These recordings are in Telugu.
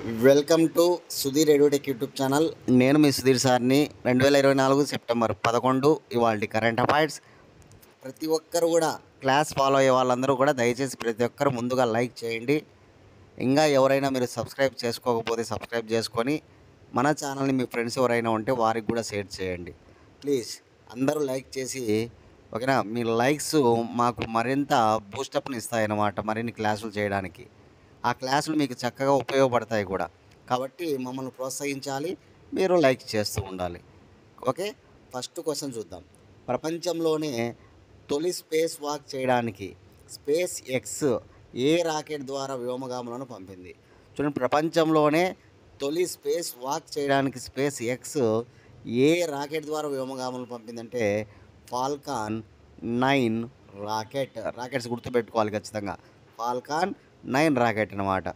Welcome to Sudheer edutech YouTube channel. నేను మీ సుధీర్ సార్ని. 2024 సెప్టెంబర్ 11 ఇవాళ కరెంట్ అఫైర్స్. ప్రతి ఒక్కరు కూడా క్లాస్ ఫాలో అయ్యే వాళ్ళందరూ కూడా దయచేసి ప్రతి ఒక్కరు ముందుగా లైక్ చేయండి. ఇంకా ఎవరైనా మీరు సబ్స్క్రైబ్ చేసుకోకపోతే సబ్స్క్రైబ్ చేసుకొని మన ఛానల్ని మీ ఫ్రెండ్స్ ఎవరైనా ఉంటే వారికి కూడా షేర్ చేయండి. ప్లీజ్ అందరూ లైక్ చేసి, ఓకేనా, మీ లైక్స్ మాకు మరింత బూస్టప్ని ఇస్తాయన్నమాట మరిన్ని క్లాసులు చేయడానికి. ఆ క్లాసులు మీకు చక్కగా ఉపయోగపడతాయి కూడా. కాబట్టి మమ్మల్ని ప్రోత్సహించాలి, మీరు లైక్ చేస్తూ ఉండాలి. ఓకే, ఫస్ట్ క్వశ్చన్ చూద్దాం. ప్రపంచంలోనే తొలి స్పేస్ వాక్ చేయడానికి స్పేస్ ఎక్స్ ఏ రాకెట్ ద్వారా వ్యోమగాములను పంపింది? చూడండి, ప్రపంచంలోనే తొలి స్పేస్ వాక్ చేయడానికి స్పేస్ ఎక్స్ ఏ రాకెట్ ద్వారా వ్యోమగాములను పంపిందంటే ఫాల్కాన్ 9 రాకెట్స్ గుర్తుపెట్టుకోవాలి ఖచ్చితంగా. ఫాల్కాన్ 9 రాకెట్ అన్నమాట.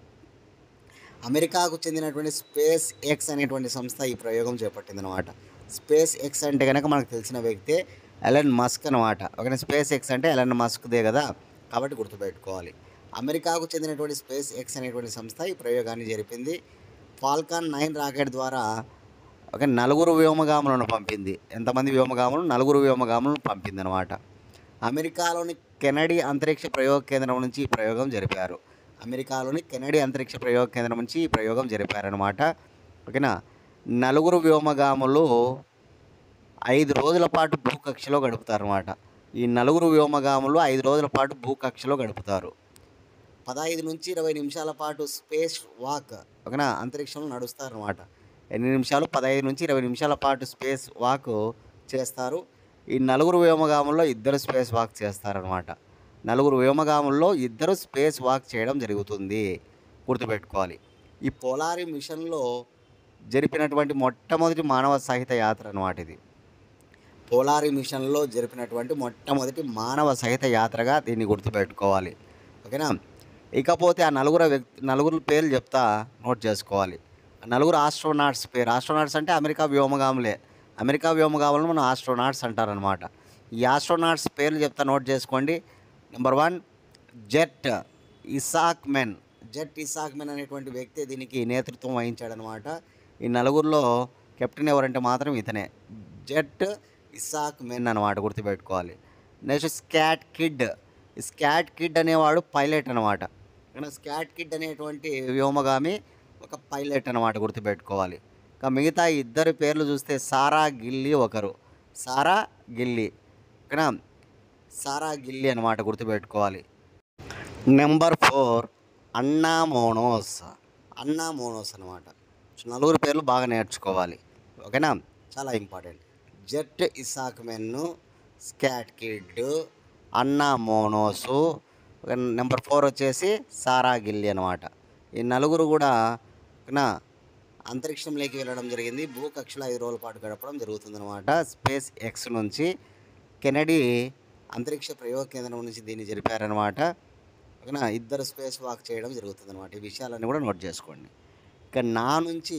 అమెరికాకు చెందినటువంటి స్పేస్ ఎక్స్ అనేటువంటి సంస్థ ఈ ప్రయోగం చేపట్టిందనమాట. స్పేస్ ఎక్స్ అంటే కనుక మనకు తెలిసిన వ్యక్తే ఎలన్ మస్క్ అనమాట. ఓకే, స్పేస్ ఎక్స్ అంటే ఎలన్ మస్క్దే కదా, కాబట్టి గుర్తుపెట్టుకోవాలి. అమెరికాకు చెందినటువంటి స్పేస్ ఎక్స్ అనేటువంటి సంస్థ ఈ ప్రయోగాన్ని జరిపింది. ఫాల్కాన్ 9 రాకెట్ ద్వారా ఒక 4 వ్యోమగాములను పంపింది. ఎంతమంది వ్యోమగాములు? 4 వ్యోమగాములను పంపింది అనమాట. అమెరికాలోని కెనడీ అంతరిక్ష ప్రయోగ కేంద్రం నుంచి ఈ ప్రయోగం జరిపారు. అమెరికాలోని కెనడీ అంతరిక్ష ప్రయోగ కేంద్రం నుంచి ఈ ప్రయోగం జరిపారనమాట. ఓకేనా, 4 వ్యోమగాములు 5 రోజుల పాటు భూకక్షలో గడుపుతారన్నమాట. ఈ 4 వ్యోమగాములు 5 రోజుల పాటు భూకక్షలో గడుపుతారు. 15 నుంచి 20 నిమిషాల పాటు స్పేస్ వాక్, ఓకేనా, అంతరిక్షంలో నడుస్తారనమాట. ఎన్ని నిమిషాలు? 15 నుంచి 20 నిమిషాల పాటు స్పేస్ వాక్ చేస్తారు. ఈ 4 వ్యోమగాముల్లో 2 స్పేస్ వాక్ చేస్తారనమాట. 4 వ్యోమగాముల్లో 2 స్పేస్ వాక్ చేయడం జరుగుతుంది, గుర్తుపెట్టుకోవాలి. ఈ పోలారి మిషన్లో జరిపినటువంటి మొట్టమొదటి మానవ సహిత యాత్ర అనమాట ఇది. పోలారి మిషన్లో జరిపినటువంటి మొట్టమొదటి మానవ సహిత యాత్రగా దీన్ని గుర్తుపెట్టుకోవాలి. ఓకేనా, ఇకపోతే ఆ నలుగురు పేర్లు చెప్తా, నోట్ చేసుకోవాలి. ఆ 4 ఆస్ట్రోనాట్స్ పేరు. ఆస్ట్రోనాట్స్ అంటే అమెరికా వ్యోమగాములే. అమెరికా వ్యోమగాములను మనం ఆస్ట్రోనాట్స్ అంటారనమాట. ఈ ఆస్ట్రోనాట్స్ పేర్లు చెప్తా, నోట్ చేసుకోండి. Number 1 jet Isaac men. Jet Isaac men అనేటువంటి వ్యక్తి దీనికి నేతృత్వం వహించాడనమాట. ఈ 4గురిలో కెప్టెన్ ఎవరంటే మాత్రం ఇతనే, జెట్ ఇసాక్ మెన్ అనమాట, గుర్తుపెట్టుకోవాలి. నెక్స్ట్ స్కాట్ కిడ్ అనేవాడు పైలట్ అనమాట. స్కాట్ కిడ్ అనేటువంటి వ్యోమగామి ఒక పైలట్ అనమాట, గుర్తుపెట్టుకోవాలి. ఇంకా మిగతా 2 పేర్లు చూస్తే సారా గిల్లీ ఒకరు. సారా గిల్లీ, ఓకేనా, సారా గిల్లీ అనమాట, గుర్తుపెట్టుకోవాలి. నెంబర్ 4 అన్నా మోనోస్ అనమాట. 4 పేర్లు బాగా నేర్చుకోవాలి, ఓకేనా, చాలా important. Jet Isaac men, Scott kid, అన్నా మోనోసు, నెంబర్ 4 వచ్చేసి సారా గిల్లీ అనమాట. ఈ 4 కూడా, ఓకేనా, అంతరిక్షంలోకి వెళ్ళడం జరిగింది. భూకక్షలో 5 రోజుల పాటు గడపడం జరుగుతుందన్నమాట. స్పేస్ ఎక్స్ నుంచి కెనడీ అంతరిక్ష ప్రయోగ కేంద్రం నుంచి దీన్ని జరిపారనమాట. ఓకేనా, 2 స్పేస్ వాక్ చేయడం జరుగుతుందన్నమాట. ఈ విషయాలన్నీ కూడా నోట్ చేసుకోండి. ఇక నా నుంచి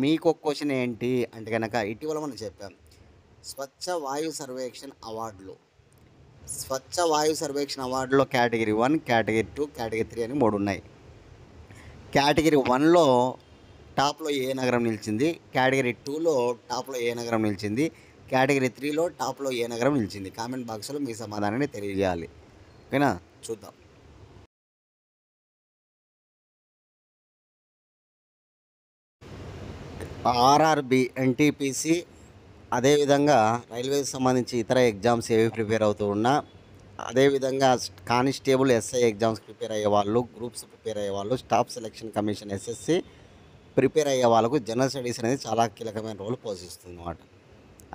మీకు ఒక క్వశ్చన్ ఏంటి అంటే కనుక, ఇటీవల మనం చెప్పాం స్వచ్ఛ వాయు సర్వేక్షణ అవార్డులో కేటగిరీ 1, కేటగిరీ 2, కేటగిరీ 3 అని 3 ఉన్నాయి. కేటగిరీ 1లో టాప్లో ఏ నగరం నిలిచింది, కేటగిరీ 2లో టాప్లో ఏ నగరం నిలిచింది, కేటగిరీ 3లో టాప్లో ఏ నగరం నిలిచింది? కామెంట్ బాక్స్లో మీ సమాధానాన్ని తెలియజేయాలి. ఓకేనా, చూద్దాం. ఆర్ఆర్బి, ఎన్టీపీసీ, అదేవిధంగా రైల్వేకి సంబంధించి ఇతర ఎగ్జామ్స్ ఏవి ప్రిపేర్ అవుతూ ఉన్నా, అదేవిధంగా కానిస్టేబుల్ ఎస్ఐ ఎగ్జామ్స్ ప్రిపేర్ అయ్యేవాళ్ళు, గ్రూప్స్ ప్రిపేర్ అయ్యేవాళ్ళు, staff selection commission SSC prepare అయ్యే వాళ్ళకు జనరల్ స్టడీస్ అనేది చాలా కీలకమైన రోల్ పోషిస్తుంది అన్నమాట.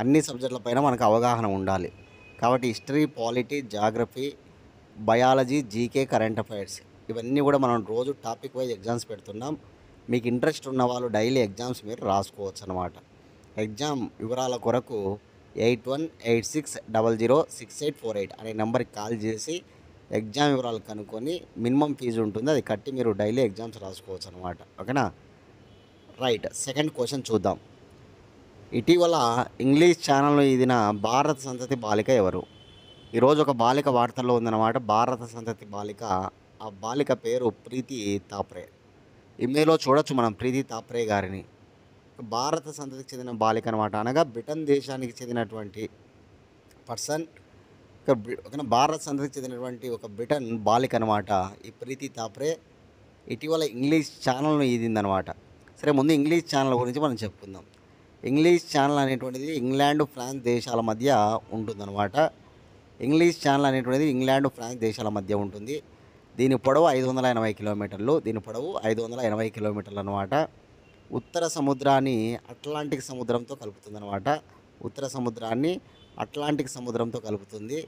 అన్ని సబ్జెక్టులపైన మనకు అవగాహన ఉండాలి. కాబట్టి history, polity, geography, biology, GK, current affairs ఇవన్నీ కూడా మనం రోజు టాపిక్ వైజ్ ఎగ్జామ్స్ పెడుతున్నాం. మీకు ఇంట్రెస్ట్ ఉన్న వాళ్ళు డైలీ ఎగ్జామ్స్ మీరు రాసుకోవచ్చు అనమాట. ఎగ్జామ్ వివరాల కొరకు 8186006848 అనే నెంబర్కి కాల్ చేసి ఎగ్జామ్ వివరాలు కనుక్కొని మినిమం ఫీజు ఉంటుంది, అది కట్టి మీరు డైలీ ఎగ్జామ్స్ రాసుకోవచ్చు అనమాట. ఓకేనా, రైట్. సెకండ్ క్వశ్చన్ చూద్దాం. ఇటీవల ఇంగ్లీష్ ఛానల్లో ఇదిన భారత సంతతి బాలిక ఎవరు? ఈరోజు ఒక బాలిక వార్తల్లో ఉందన్నమాట. భారత సంతతి బాలిక, ఆ బాలిక పేరు ప్రీతి తాప్రే. ఇమేజ్లో చూడొచ్చు మనం ప్రీతి తాప్రే గారిని. భారత సంతతికి చెందిన బాలిక అనమాట. అనగా బ్రిటన్ దేశానికి చెందినటువంటి పర్సన్. ఓకేనా, భారత సంతతికి చెందినటువంటి ఒక బ్రిటన్ బాలిక అనమాట ఈ ప్రీతి తాప్రే. ఇటీవల ఇంగ్లీష్ ఛానల్ను ఈదిందనమాట. సరే, ముందు ఇంగ్లీష్ ఛానల్ గురించి మనం చెప్పుకుందాం. ఇంగ్లీష్ ఛానల్ అనేటువంటిది ఇంగ్లాండ్, ఫ్రాన్స్ దేశాల మధ్య ఉంటుందన్నమాట. ఇంగ్లీష్ ఛానల్ అనేటువంటిది ఇంగ్లాండ్, ఫ్రాన్స్ దేశాల మధ్య ఉంటుంది. దీని పొడవు 580 కిలోమీటర్లు. దీని పొడవు 580 కిలోమీటర్లు అనమాట. ఉత్తర సముద్రాన్ని అట్లాంటిక్ సముద్రంతో కలుపుతుందన్నమాట. ఉత్తర సముద్రాన్ని అట్లాంటిక్ సముద్రంతో కలుపుతుంది.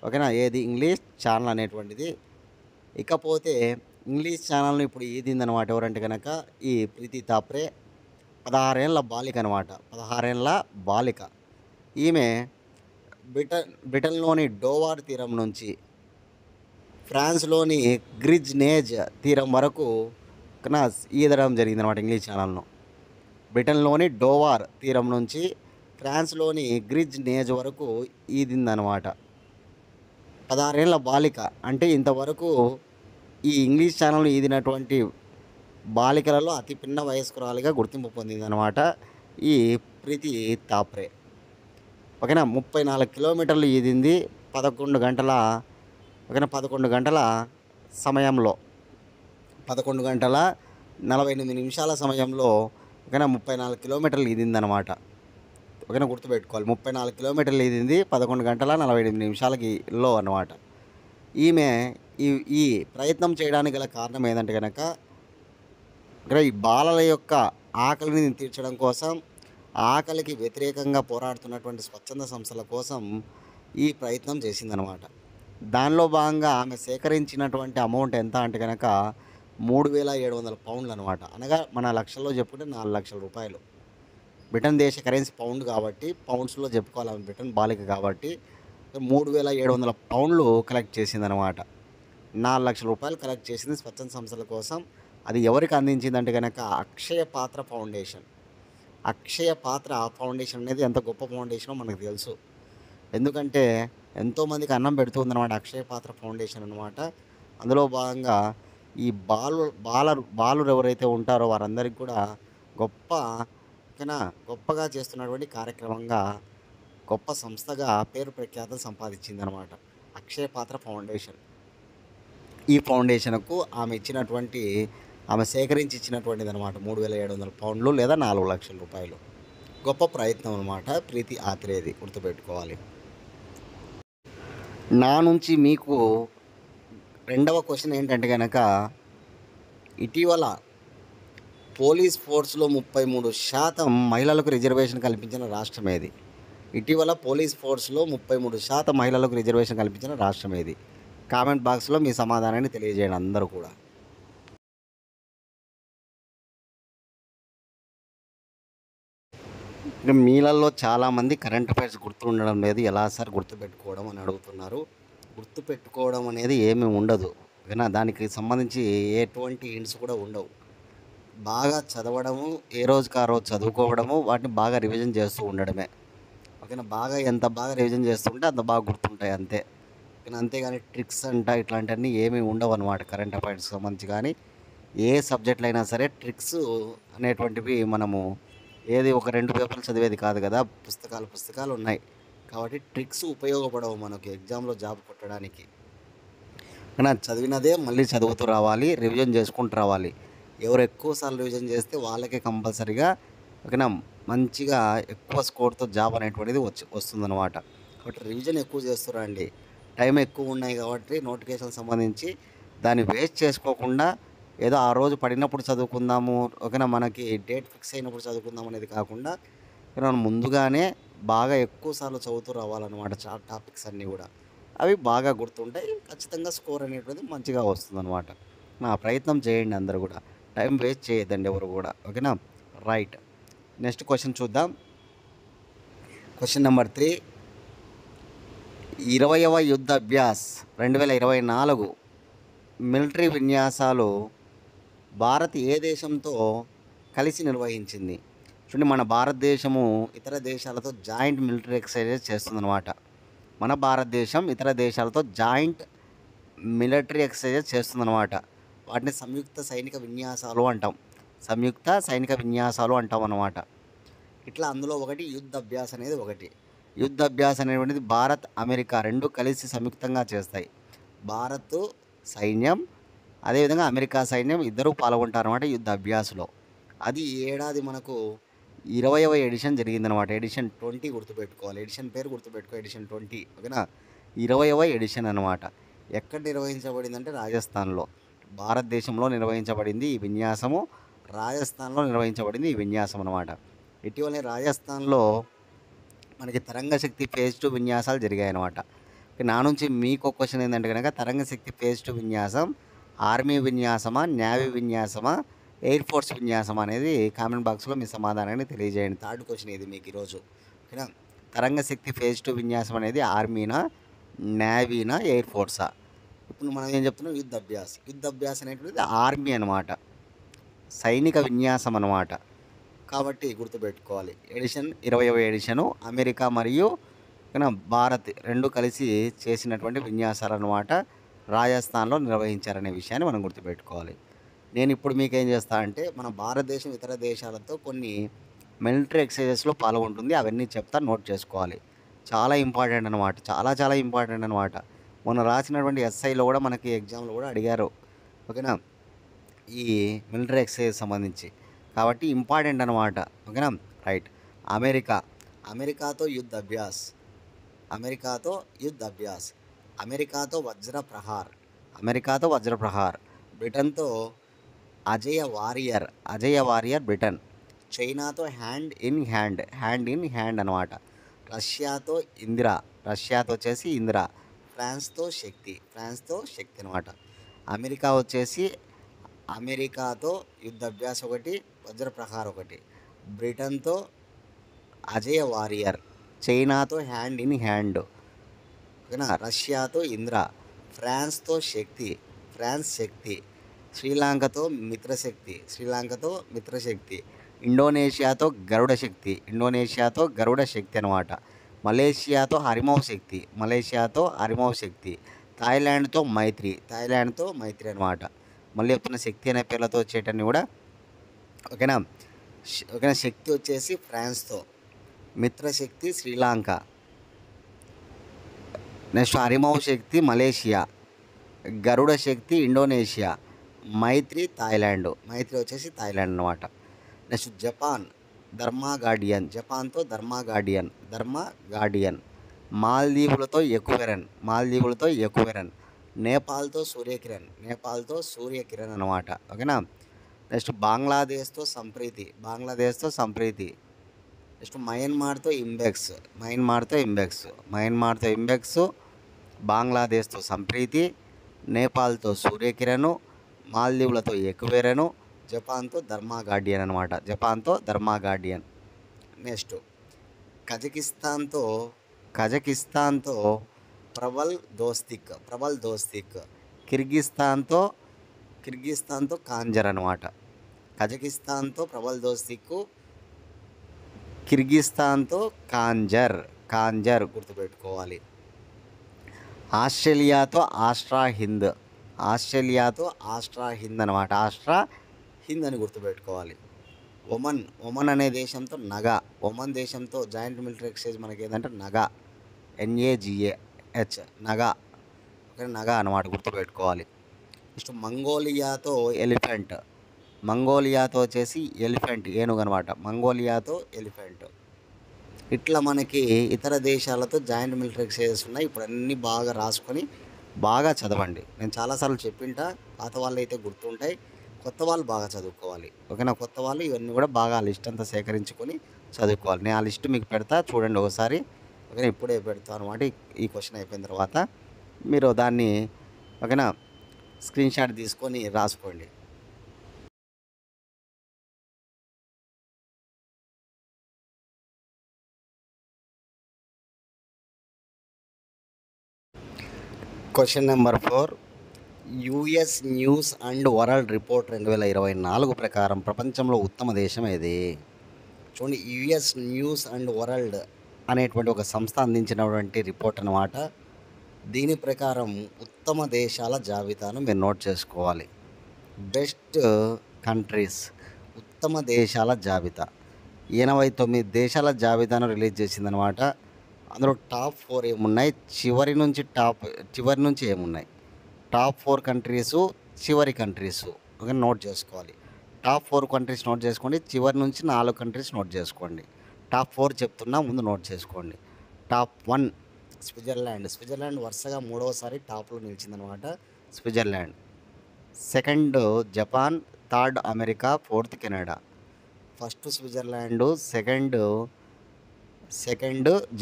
ఓకేనా, ఏది ఇంగ్లీష్ ఛానల్ అనేటువంటిది. ఇకపోతే ఇంగ్లీష్ ఛానల్ను ఇప్పుడు ఈదిందనమాట ఎవరంటే కనుక ఈ ప్రీతి తాప్రే. 16 ఏళ్ళ బాలిక అనమాట. 16 ఏళ్ళ బాలిక. ఈమె బ్రిటన్లోని డోవార్ తీరం నుంచి ఫ్రాన్స్లోని గ్రిజ్నేజ్ తీరం వరకు ఈదడం జరిగిందనమాట ఇంగ్లీష్ ఛానల్ను. బ్రిటన్లోని డోవార్ తీరం నుంచి ఫ్రాన్స్లోని గ్రిజ్నేజ్ వరకు ఈదిందనమాట. 16 ఏళ్ళ బాలిక అంటే ఇంతవరకు ఈ ఇంగ్లీష్ ఛానల్ను ఈదినటువంటి బాలికలలో అతి పిన్న వయస్కురాలిగా గుర్తింపు పొందిందనమాట ఈ ప్రీతి తాప్రే. ఓకేనా, 34 కిలోమీటర్లు ఈదింది 11 గంటల. ఓకేనా, 11 గంటల సమయంలో, 11 గంటల 48 నిమిషాల సమయంలో ఓకేనా 34 కిలోమీటర్లు ఈదిందనమాట. ఓకేనా, గుర్తుపెట్టుకోవాలి. 34 కిలోమీటర్లు ఈదింది 11 గంటల 48 నిమిషాలకిలో అనమాట. ఈమె ఈ ప్రయత్నం చేయడానికి గల కారణం ఏంటంటే కనుక ఈ బాలల యొక్క ఆకలిని తీర్చడం కోసం, ఆకలికి వ్యతిరేకంగా పోరాడుతున్నటువంటి స్వచ్ఛంద సంస్థల కోసం ఈ ప్రయత్నం చేసిందనమాట. దానిలో భాగంగా ఆమె సేకరించినటువంటి అమౌంట్ ఎంత అంటే కనుక 3,700 పౌండ్లు అనమాట. అనగా మన లక్షల్లో చెప్పుకుంటే 4 లక్షల రూపాయలు. బ్రిటన్ దేశ కరెన్సీ పౌండ్ కాబట్టి, పౌండ్స్లో చెప్పుకోవాలి, ఆమె బ్రిటన్ బాలిక కాబట్టి 3,700 పౌండ్లు కలెక్ట్ చేసిందనమాట. 4 లక్షల రూపాయలు కలెక్ట్ చేసింది స్వచ్ఛంద సంస్థల కోసం. అది ఎవరికి అందించిందంటే కనుక అక్షయ పాత్ర ఫౌండేషన్. అక్షయ పాత్ర ఫౌండేషన్ అనేది ఎంత గొప్ప ఫౌండేషనో మనకు తెలుసు. ఎందుకంటే ఎంతోమందికి అన్నం పెడుతుందన్నమాట అక్షయ పాత్ర ఫౌండేషన్ అనమాట. అందులో భాగంగా ఈ బాలురు ఎవరైతే ఉంటారో వారందరికీ కూడా గొప్పగా చేస్తున్నటువంటి కార్యక్రమంగా, గొప్ప సంస్థగా పేరు ప్రఖ్యాతం సంపాదించిందనమాట అక్షయ పాత్ర ఫౌండేషన్. ఈ ఫౌండేషన్కు ఆమె సేకరించి ఇచ్చినటువంటిది అనమాట 3,700 పౌండ్లు లేదా 4 లక్షల రూపాయలు. గొప్ప ప్రయత్నం అనమాట ప్రీతి తాప్రేది, గుర్తుపెట్టుకోవాలి. నా నుంచి మీకు రెండవ క్వశ్చన్ ఏంటంటే కనుక ఇటీవల పోలీస్ ఫోర్స్లో 33% మహిళలకు రిజర్వేషన్ కల్పించిన రాష్ట్రం ఏది? ఇటీవల పోలీస్ ఫోర్స్లో 33% మహిళలకు రిజర్వేషన్ కల్పించిన రాష్ట్రం ఏది? కామెంట్ బాక్స్లో మీ సమాధానాన్ని తెలియజేయండి అందరూ కూడా. మీలలో చాలామంది కరెంట్ అఫైర్స్ గుర్తు ఉండడం లేదు. ఎలా సార్ గుర్తుపెట్టుకోవడం అని అడుగుతున్నారు. గుర్తుపెట్టుకోవడం అనేది ఏమీ ఉండదు. ఓకేనా, దానికి సంబంధించి ఎటువంటి హింట్స్ కూడా ఉండవు. బాగా చదవడము, ఏ రోజుకి ఆ రోజు చదువుకోవడము, వాటిని బాగా రివిజన్ చేస్తూ ఉండడమే. ఓకేనా, ఎంత బాగా రివిజన్ చేస్తుంటే అంత బాగా గుర్తుంటాయి అంతే. ఓకేనా, అంతేగాని ట్రిక్స్ అంట ఇట్లాంటివన్నీ ఏమీ ఉండవు అనమాట కరెంట్ అఫైర్స్కి సంబంధించి. కానీ ఏ సబ్జెక్టులు అయినా సరే ట్రిక్స్ అనేటువంటివి మనము ఏది ఒక 2 పేపర్లు చదివేది కాదు కదా, పుస్తకాలు ఉన్నాయి కాబట్టి ట్రిక్స్ ఉపయోగపడవు మనకు ఎగ్జామ్లో జాబ్ కొట్టడానికి. కానీ చదివినదే మళ్ళీ చదువుతూ రావాలి, రివిజన్ చేసుకుంటూ రావాలి. ఎవరు ఎక్కువసార్లు రివిజన్ చేస్తే వాళ్ళకే కంపల్సరీగా ఓకేనా మంచిగా ఎక్కువ స్కోర్తో జాబ్ అనేటువంటిది వస్తుందన్నమాట. కాబట్టి రివిజన్ ఎక్కువ చేస్తురండి. టైం ఎక్కువ ఉన్నాయి కాబట్టి నోటిఫికేషన్ సంబంధించి దాన్ని వేస్ట్ చేసుకోకుండా ఏదో ఆ రోజు పడినప్పుడు చదువుకుందాము, ఓకేనా, మనకి డేట్ ఫిక్స్ అయినప్పుడు చదువుకుందాం అనేది కాకుండా మనం ముందుగానే బాగా ఎక్కువ సార్లు చదువుతూ రావాలన్నమాట. టాపిక్స్ అన్నీ కూడా అవి బాగా గుర్తుంటాయి. ఖచ్చితంగా స్కోర్ అనేటువంటిది మంచిగా వస్తుందన్నమాట. నా ప్రయత్నం చేయండి అందరూ కూడా, టైం వేస్ట్ చేయొద్దండి ఎవరు కూడా. ఓకేనా, రైట్. నెక్స్ట్ క్వశ్చన్ చూద్దాం. Question number 3. 20వ యుద్ధ అభ్యాస్ 2024 మిలిటరీ విన్యాసాలు భారత్ ఏ దేశంతో కలిసి నిర్వహించింది? చూడండి, మన భారతదేశము ఇతర దేశాలతో జాయింట్ మిలిటరీ ఎక్సర్సైజెస్ చేస్తుందన్నమాట. మన భారతదేశం ఇతర దేశాలతో జాయింట్ మిలిటరీ ఎక్సర్సైజెస్ చేస్తుందన్నమాట. వాటిని సంయుక్త సైనిక విన్యాసాలు అంటాం. సంయుక్త సైనిక విన్యాసాలు అంటాం అన్నమాట. ఇట్లా అందులో ఒకటి యుద్ధ అభ్యాస్ అనేది ఒకటి. యుద్ధ అభ్యాస్ అనేటువంటిది భారత్ అమెరికా రెండు కలిసి సంయుక్తంగా చేస్తాయి. భారత్ సైన్యం అదేవిధంగా అమెరికా సైన్యం ఇద్దరూ పాల్గొంటారు అన్నమాట యుద్ధ అభ్యాస్లో. అది ఈ ఏడాది మనకు 20వ ఎడిషన్ జరిగిందనమాట. ఎడిషన్ 20 గుర్తుపెట్టుకోవాలి. ఎడిషన్ పేరు గుర్తుపెట్టుకో, ఎడిషన్ 20 ఓకేనా. 20వ ఎడిషన్ అనమాట. ఎక్కడ నిర్వహించబడిందంటే రాజస్థాన్లో. భారతదేశంలో నిర్వహించబడింది ఈ విన్యాసము, రాజస్థాన్లో నిర్వహించబడింది ఈ విన్యాసం అనమాట. ఇటీవలే రాజస్థాన్లో మనకి తరంగ శక్తి ఫేజ్ 2 విన్యాసాలు జరిగాయి అనమాట. నా నుంచి మీకు క్వశ్చన్ ఏంటంటే కనుక తరంగ శక్తి ఫేజ్ 2 విన్యాసం ఆర్మీ విన్యాసమా, నేవీ విన్యాసమా, ఎయిర్ ఫోర్స్ విన్యాసమా అనేది కామెంట్ బాక్స్లో మీ సమాధానాన్ని తెలియజేయండి. థర్డ్ క్వశ్చన్ ఇది మీకు ఈరోజు ఓకేనా. తరంగ శక్తి ఫేజ్ 2 విన్యాసం అనేది ఆర్మీనా, నేవీనా, ఎయిర్ ఫోర్సా? ఇప్పుడు మనం ఏం చెప్తున్నాం, యుద్ధ అభ్యాస్. యుద్ధ అభ్యాస్ అనేటువంటిది ఆర్మీ అనమాట, సైనిక విన్యాసం అనమాట. కాబట్టి గుర్తుపెట్టుకోవాలి. ఎడిషన్ 20వ ఎడిషను అమెరికా మరియు భారత్ రెండు కలిసి చేసినటువంటి విన్యాసాలు అనమాట. రాజస్థాన్లో నిర్వహించారనే విషయాన్ని మనం గుర్తుపెట్టుకోవాలి. నేను ఇప్పుడు మీకు ఏం చేస్తా అంటే మన భారతదేశం ఇతర దేశాలతో కొన్ని మిలిటరీ ఎక్సర్సైజెస్లో పాల్గొంటుంది, అవన్నీ చెప్తా, నోట్ చేసుకోవాలి. చాలా ఇంపార్టెంట్ అనమాట, చాలా చాలా ఇంపార్టెంట్ అనమాట. మొన్న రాసినటువంటి ఎస్ఐలో కూడా మనకి ఎగ్జామ్లో కూడా అడిగారు ఓకేనా, ఈ మిలిటరీ ఎక్సర్సైజ్ సంబంధించి. కాబట్టి ఇంపార్టెంట్ అనమాట ఓకేనా. రైట్. అమెరికాతో యుద్ధ అభ్యాస్, అమెరికాతో యుద్ధ అభ్యాస్. అమెరికాతో వజ్ర ప్రహార్. బ్రిటన్తో అజేయ వారియర్ బ్రిటన్. చైనాతో హ్యాండ్ ఇన్ హ్యాండ్ అనమాట. రష్యాతో వచ్చేసి ఇందిరా. ఫ్రాన్స్తో శక్తి అనమాట. అమెరికాతో యుద్ధ అభ్యాస్ ఒకటి, వజ్ర ప్రహార్ ఒకటి. బ్రిటన్తో అజేయ వారియర్, చైనాతో హ్యాండ్ ఇన్ హ్యాండ్ ఓకేనా. రష్యాతో ఇందిరా, ఫ్రాన్స్ శక్తి. శ్రీలంకతో మిత్రశక్తి. ఇండోనేషియాతో గరుడ శక్తి అనమాట. మలేషియాతో హరిమౌ శక్తి. థాయిలాండ్తో మైత్రి అనమాట. మళ్ళీ చెప్తున్న శక్తి అనే పేర్లతో వచ్చేటన్ని కూడా ఓకేనా. శక్తి వచ్చేసి ఫ్రాన్స్తో, Mitrashakti Sri Lanka, next Harimau Shakti Malaysia, Garuda Shakti Indonesia, Maitri వచ్చేసి థాయిలాండ్ అనమాట. నెక్స్ట్ జపాన్తో ధర్మా గార్డియన్. మాల్దీవులతో ఎక్కువెరన్. నేపాల్తో సూర్యకిరణ్ అనమాట ఓకేనా. నెక్స్ట్ బంగ్లాదేశ్తో సంప్రీతి. నెక్స్ట్ మయన్మార్తో ఇంబెక్స్. బంగ్లాదేశ్తో సంప్రీతి, నేపాల్తో సూర్యకిరణ్, మాల్దీవులతో ఎక్కువెరను, జపాన్తో ధర్మా గార్డియన్. నెక్స్ట్ కజకిస్తాన్తో ప్రబల్ దోస్తిక్. కిర్గిస్తాన్తో కాంజర్ అనమాట. కజకిస్తాన్తో ప్రబల్ దోస్తిక్, కిర్గిస్తాన్తో కాంజర్ గుర్తుపెట్టుకోవాలి. ఆస్ట్రేలియాతో ఆస్ట్రా హింద్ అనమాట. ఆస్ట్రా హింద్ అని గుర్తుపెట్టుకోవాలి. ఒమన్ అనే దేశంతో ఒమన్ దేశంతో జాయింట్ మిలిటరీ ఎక్సర్సైజ్ మనకి ఏంటంటే NAGAH నగా అనమాట, గుర్తుపెట్టుకోవాలి. నెక్స్ట్ మంగోలియాతో వచ్చేసి ఎలిఫెంట్ ఏనుగు అనమాట. మంగోలియాతో ఎలిఫెంట్. ఇట్లా మనకి ఇతర దేశాలతో జాయింట్ మిలిటరీ ఎక్సర్సైజెస్ ఉన్నాయి. ఇప్పుడు అన్నీ బాగా రాసుకొని బాగా చదవండి. నేను చాలాసార్లు చెప్పింటా, పాత వాళ్ళు అయితే గుర్తుంటాయి, కొత్త వాళ్ళు బాగా చదువుకోవాలి ఓకేనా. కొత్త వాళ్ళు ఇవన్నీ కూడా బాగా ఆ లిస్ట్ అంతా సేకరించుకొని చదువుకోవాలి. నేను ఆ లిస్ట్ మీకు పెడతా చూడండి ఒకసారి ఓకేనా. ఇప్పుడే పెడతాను అనమాట. ఈ క్వశ్చన్ అయిపోయిన తర్వాత మీరు దాన్ని ఓకేనా స్క్రీన్ షాట్ తీసుకొని రాసుకోండి. Question number 4. US news and world report 2024 ప్రకారం ప్రపంచంలో ఉత్తమ దేశం ఏది? చూడండి, యుఎస్ న్యూస్ అండ్ వరల్డ్ అనేటువంటి ఒక సంస్థ అందించినటువంటి రిపోర్ట్ అన్నమాట. దీని ప్రకారం ఉత్తమ దేశాల జాబితాను మీరు నోట్ చేసుకోవాలి. బెస్ట్ కంట్రీస్, ఉత్తమ దేశాల జాబితా. 89 దేశాల జాబితాను రిలీజ్ చేసిందనమాట. అందులో టాప్ 4 ఏమున్నాయి, చివరి నుంచి ఏమున్నాయి, టాప్ 4 కంట్రీసు, చివరి కంట్రీసు. ఓకే, నోట్ చేసుకోవాలి. టాప్ 4 కంట్రీస్ నోట్ చేసుకోండి, చివరి నుంచి 4 కంట్రీస్ నోట్ చేసుకోండి. టాప్ 4 చెప్తున్నా, ముందు నోట్ చేసుకోండి. టాప్ 1 స్విట్జర్లాండ్ వరుసగా 3వసారి టాప్లో నిలిచిందనమాట. Switzerland. Second Japan, third America, fourth Canada. First Switzerland, second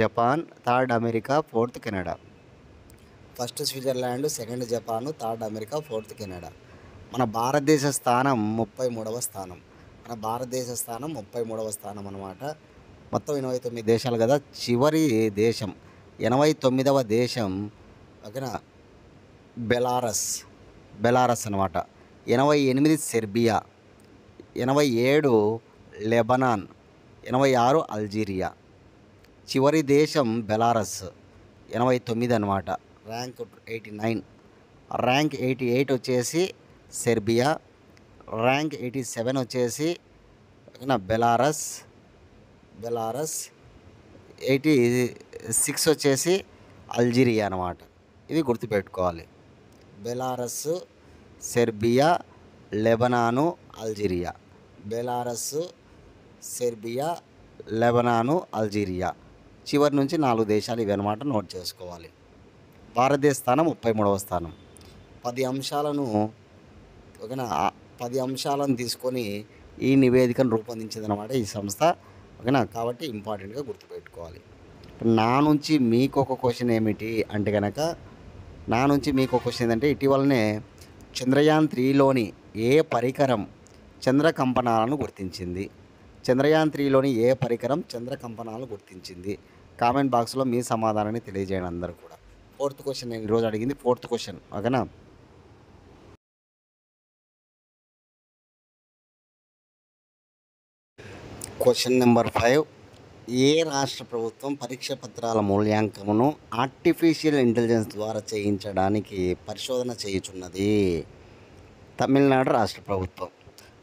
Japan, third America, fourth Canada. First Switzerland, second Japan, third America, fourth Canada. మన భారతదేశ స్థానం 33వ స్థానం. అనమాట. మొత్తం 89 దేశాలు కదా, చివరి దేశం 89వ దేశం ఓకేనా, బెలారస్ అనమాట. 88 సెర్బియా, 87 లెబనాన్, 86 అల్జీరియా. చివరి దేశం బెలారస్ 89 అనమాట. ర్యాంక్ 89. ర్యాంక్ 88 వచ్చేసి సెర్బియా. ర్యాంక్ 87 వచ్చేసి బెలారస్. 86 వచ్చేసి అల్జీరియా అనమాట. ఇవి గుర్తుపెట్టుకోవాలి. Belarus, Serbia, లెబనాను, Algeria. Belarus, Serbia, లెబనాను, Algeria. చివరి నుంచి 4 దేశాలు ఇవి అనమాట, నోట్ చేసుకోవాలి. భారతదేశ స్థానం 33వ స్థానం. 10 అంశాలను ఓకేనా, 10 అంశాలను తీసుకొని ఈ నివేదికను రూపొందించిందనమాట ఈ సంస్థ. ఓకేనా, కాబట్టి ఇంపార్టెంట్గా గుర్తుపెట్టుకోవాలి. నా నుంచి మీకు ఒక క్వశ్చన్ ఏమిటి అంటే కనుక, ఏంటంటే ఇటీవలనే చంద్రయాన్ 3లోని ఏ పరికరం చంద్ర కంపనాలను గుర్తించింది? చంద్రయాన్ 3లోని ఏ పరికరం చంద్ర కంపనాలను గుర్తించింది? కామెంట్ బాక్స్లో మీ సమాధానాన్ని తెలియజేయండి అందరూ కూడా. 4th క్వశ్చన్ నేను ఈరోజు అడిగింది 4th క్వశ్చన్. ఓకేనా. Question number 5. ఏ రాష్ట్ర ప్రభుత్వం పరీక్ష పత్రాల మూల్యాంకనమును ఆర్టిఫిషియల్ ఇంటెలిజెన్స్ ద్వారా చేయించడానికి పరిశోధన చేయుచున్నది? తమిళనాడు రాష్ట్ర ప్రభుత్వం.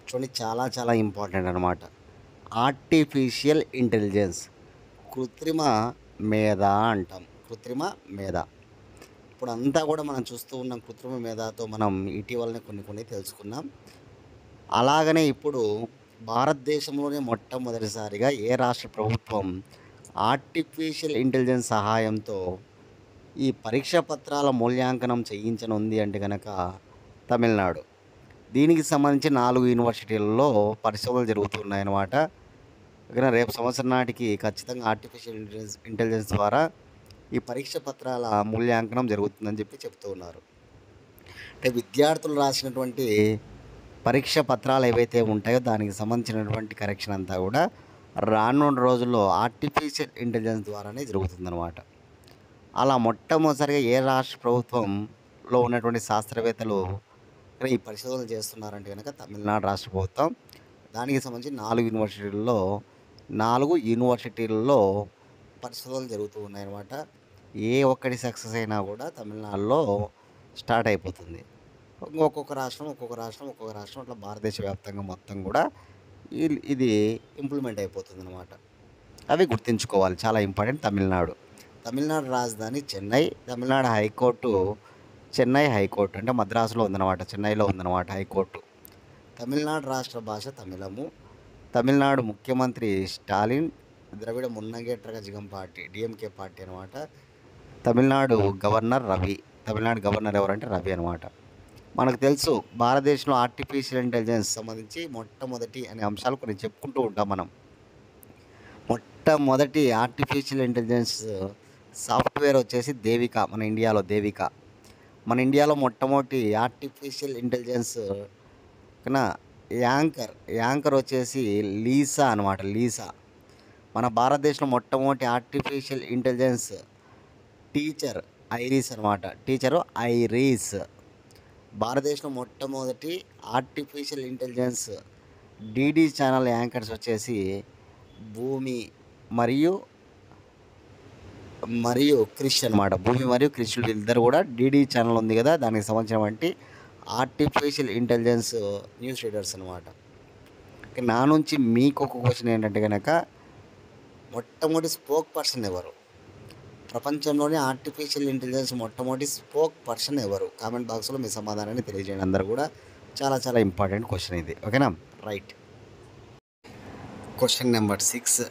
చూడండి, చాలా చాలా ఇంపార్టెంట్ అనమాట. ఆర్టిఫిషియల్ ఇంటెలిజెన్స్, కృత్రిమ మేధ అంటాం. కృత్రిమ మేధ. ఇప్పుడు అంతా కూడా మనం చూస్తూ ఉన్నాం. కృత్రిమ మేధతో మనం ఇటీవలనే కొన్ని తెలుసుకున్నాం. అలాగనే ఇప్పుడు భారతదేశంలోనే మొట్టమొదటిసారిగా ఏ రాష్ట్ర ప్రభుత్వం ఆర్టిఫిషియల్ ఇంటెలిజెన్స్ సహాయంతో ఈ పరీక్షా పత్రాల మూల్యాంకనం చేయించనుంది అంటే కనుక తమిళనాడు. దీనికి సంబంధించి 4 యూనివర్సిటీలలో పరిశోధనలు జరుగుతున్నాయన్నమాట. రేపు సంవత్సరం నాటికి ఖచ్చితంగా ఆర్టిఫిషియల్ ఇంటెలిజెన్స్ ద్వారా ఈ పరీక్ష పత్రాల మూల్యాంకనం జరుగుతుందని చెప్తూ ఉన్నారు. అంటే విద్యార్థులు రాసినటువంటి పరీక్ష పత్రాలు ఏవైతే ఉంటాయో దానికి సంబంధించినటువంటి కరెక్షన్ అంతా కూడా రానున్న రోజుల్లో ఆర్టిఫిషియల్ ఇంటెలిజెన్స్ ద్వారానే జరుగుతుందన్నమాట. అలా మొట్టమొదటిసారిగా ఏ రాష్ట్ర ప్రభుత్వంలో ఉన్నటువంటి శాస్త్రవేత్తలు ఈ పరిశోధనలు చేస్తున్నారంటే కనుక తమిళనాడు రాష్ట్ర ప్రభుత్వం. దానికి సంబంధించి 4 యూనివర్సిటీలలో పరిశోధనలు జరుగుతూ ఉన్నాయన్నమాట. ఏ ఒక్కటి సక్సెస్ అయినా కూడా తమిళనాడులో స్టార్ట్ అయిపోతుంది. ఒక్కొక్క రాష్ట్రం అట్లా భారతదేశ వ్యాప్తంగా మొత్తం కూడా ఇది ఇంప్లిమెంట్ అయిపోతుంది అనమాట. అవి గుర్తుంచుకోవాలి, చాలా ఇంపార్టెంట్. తమిళనాడు రాజధాని చెన్నై. తమిళనాడు హైకోర్టు చెన్నై హైకోర్టు, అంటే మద్రాసులో ఉందన్నమాట, చెన్నైలో ఉందన్నమాట హైకోర్టు. తమిళనాడు రాష్ట్ర భాష తమిళము. తమిళనాడు ముఖ్యమంత్రి స్టాలిన్, ద్రవిడ మున్నగేట్ర కజగం పార్టీ, డిఎంకే పార్టీ అనమాట. తమిళనాడు గవర్నర్ రవి. తమిళనాడు గవర్నర్ ఎవరంటే రవి అనమాట. మనకు తెలుసు భారతదేశంలో ఆర్టిఫిషియల్ ఇంటెలిజెన్స్ సంబంధించి మొట్టమొదటి అనే అంశాలు కొన్ని చెప్పుకుంటూ ఉంటాం మనం. మొట్టమొదటి ఆర్టిఫిషియల్ ఇంటెలిజెన్స్ సాఫ్ట్వేర్ వచ్చేసి దేవిక. మన ఇండియాలో మొట్టమొదటి ఆర్టిఫిషియల్ ఇంటెలిజెన్స్ కన్నా యాంకర్ వచ్చేసి లీసా అనమాట. మన భారతదేశంలో మొట్టమొదటి ఆర్టిఫిషియల్ ఇంటెలిజెన్స్ టీచర్ ఐరిస్ అనమాట. ఐరిస్. భారతదేశంలో మొట్టమొదటి artificial intelligence DD channel anchors వచ్చేసి భూమి మరియు క్రిష్ అనమాట. భూమి మరియు క్రిష్ ఇద్దరు కూడా డిడి ఛానల్ ఉంది కదా, దానికి సంబంధించినటువంటి ఆర్టిఫిషియల్ ఇంటెలిజెన్స్ న్యూస్ రీడర్స్ అనమాట. నా నుంచి మీకు ఒక క్వశ్చన్ ఏంటంటే కనుక, మొట్టమొదటి స్పోక్ పర్సన్ ఎవరు? ప్రపంచంలోనే ఆర్టిఫిషియల్ ఇంటెలిజెన్స్ మొట్టమొదటి స్పోక్ పర్సన్ ఎవరు? కామెంట్ బాక్స్లో మీ సమాధానాన్ని తెలియజేయండి. అందరూ కూడా చాలా చాలా ఇంపార్టెంట్ క్వశ్చన్ ఇది. ఓకేనా? రైట్. Question number 6.